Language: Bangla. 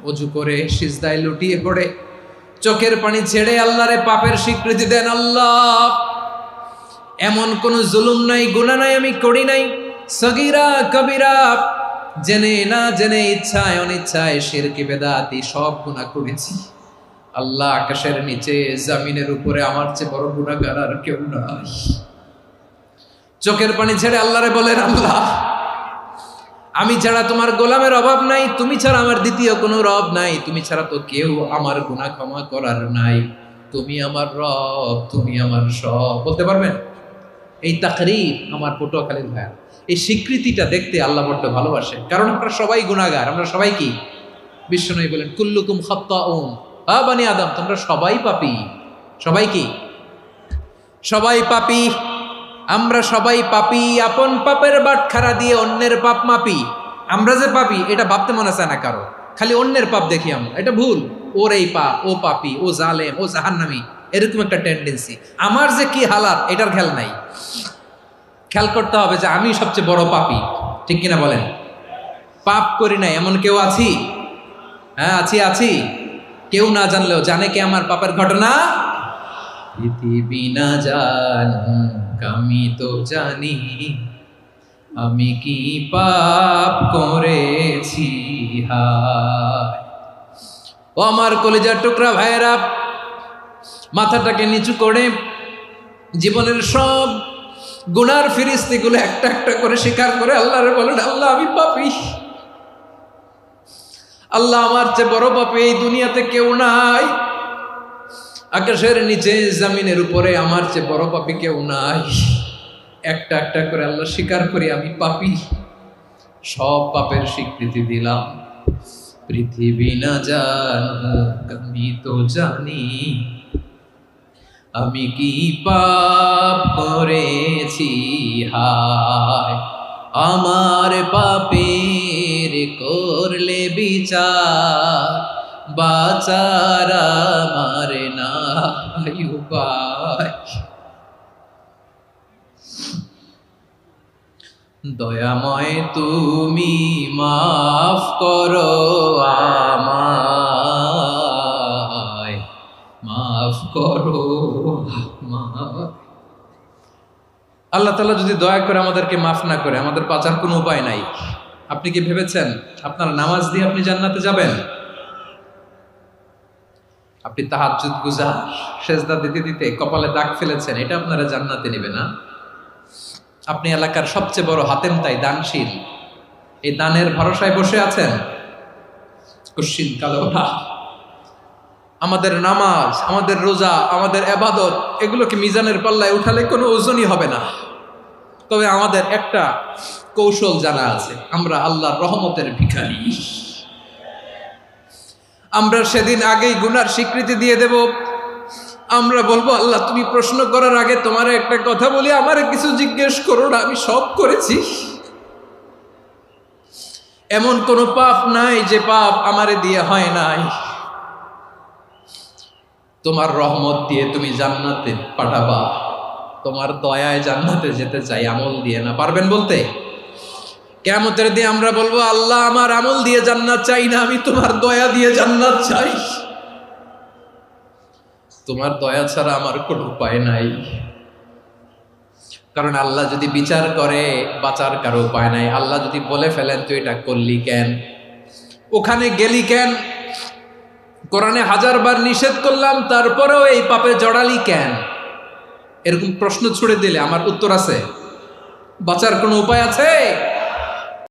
অজু করে সিজদায় লুটিয়ে পড়ে চোখের পানি ছেড়ে আল্লাহরে পাপের স্বীকৃতি দেন। আল্লাহ, এমন কোন জুলুম নাই, গুনাহ নাই আমি করি নাই, সগীরা কবিরা, জেনে না জেনে, ইচ্ছায় অনিচ্ছায়, শিরকি বেদাতি সব গুনাহ করেছি। আল্লাহ, আকাশের নিচে জমিনের উপরে আমার চেয়ে বড় গুনাহগার আর কেউ নাই। চোখের পানি ছেড়ে আল্লাহরে বলেন, আল্লাহ, আমি ছাড়া তোমার গোলামের অভাব নাই, তুমি ছাড়া আমার দ্বিতীয় কোনো রব নাই, তুমি ছাড়া তো কেউ আমার গুনাহ ক্ষমা করার নাই, তুমি আমার রব, তুমি আমার সব। বলতে পারবেন? এই তাকরীর আমার পটুয়াখালীর ভাইয়া, এই স্বীকৃতিটা দেখতে আল্লাহ বড্ড ভালোবাসে, কারণ আমরা সবাই গুনাহগার। আমরা সবাই কি? বিশ্বনবী বলেন, কুল্লুকুম খাত্তাউন, বানি আদম, তোমরা সবাই পাপী। সবাই কি? সবাই পাপী। আমরা সবাই পাপী। আপন পাপের বাটখারা দিয়ে অন্যের পাপ মাপি। আমরা যে পাপী এটা ভাবতে মনে চায় না কারো, খালি অন্যের পাপ দেখি আমরা, এটা ভুল। ওর এই পাপ, ও পাপী, ও জালেম, ও জাহান্নামী, এরকম একটা টেন্ডেন্সি। আমার যে কি হালাত এটার খেয়াল নাই। খেয়াল করতে হবে যে আমি সবচেয়ে বড় পাপী, ঠিক কিনা বলেন? পাপ করি নাই এমন কেউ আছি? হ্যাঁ, আছি। কেউ না জানলেও জানে কে আমার পাপের ঘটনা? পৃথিবী না জানুক আমি তো জানি, আমি কি পাপ করেছি। হায় ও আমার কলিজার টুকরা ভাইয়েরা, মাথাটাকে নিচু করে জীবনের সব গুনার ফিরিস্তিগুলো একটা একটা করে স্বীকার করে আল্লাহরে বলেন, আল্লাহ, আমি পাপী। আল্লাহ, আমার চেয়ে বড় পাপী এই দুনিয়াতে কেউ নাই। আকাশের নিচে জমিনের উপরে আমার চেয়ে বড় পাপী কেউ নাই। একটা একটা করে আল্লাহ স্বীকার করি আমি পাপী। সব পাপের স্বীকৃতি দিলাম। পৃথিবী না জানুক আমি তো জানি, আমি কি পাপ করেছি। হায় আমার পাপের করলে বিচার, বাচার আমার নাই উপায়। দয়াময় তুমি মাফ করো আমায়, মাফ করো আমায়। আল্লাহ তাআলা যদি দয়া করে আমাদেরকে মাফ না করে, আমাদের বাঁচার কোনো উপায় নাই। আপনি কি ভেবেছেন আপনার নামাজ দিয়ে আপনি জান্নাতে যাবেন? আপনি তাহাজ্জুদ গুজার, সেজদা দিতে দিতে কপালে দাগ ফেলেছেন, এটা আপনারা জান্নাতে নেবে না। আপনি এলাকার সবচেয়ে বড় হাতেম তাই, দানশীল, এই দানের ভরসায় বসে আছেন, কুশ্চিন কালো না। আমাদের নামাজ, আমাদের রোজা, আমাদের ইবাদত, এগুলোকে মিজানের পাল্লায় উঠালে কোনো ওজনই হবে না। তবে আমাদের একটা কৌশল জানা আছে, আমরা আল্লাহর রহমতের ভিখারি। আমরা সেদিন আগেই গুনার স্বীকৃতি দিয়ে দেব। আমরা বলবো, আল্লাহ, তুমি প্রশ্ন করার আগে তোমার একটা কথা বলি, আমারে কিছু জিজ্ঞেস করো না, আমি সব করেছি। এমন কোন পাপ নাই যে পাপ আমারে দিয়ে হয় নাই। তোমার রহমত দিয়ে তুমি জান্নাতে পাঠাবা, তোমার দয়ায় জান্নাতে যেতে চাই, আমল দিয়ে না। পারবেন বলতে? কিয়ামতের দিন আমরা বলবো, আল্লাহ, আমার আমল দিয়ে জান্নাত চাই না, আমি তোমার দয়া দিয়ে জান্নাত চাই। তোমার দয়া ছাড়া আমার কোনো উপায় নাই। কারণ আল্লাহ যদি বিচার করে, বাঁচার কারো উপায় নাই। আল্লাহ যদি বলে ফেলেন তুই এটা করলি কেন, ওখানে গেলি কেন, কোরআনে 1000 বার নিষেধ করলাম তারপরেও এই পাপে জড়ালি কেন, এরকম প্রশ্ন ছুড়ে দিলে আমার উত্তর আছে? বাঁচার কোনো উপায় আছে?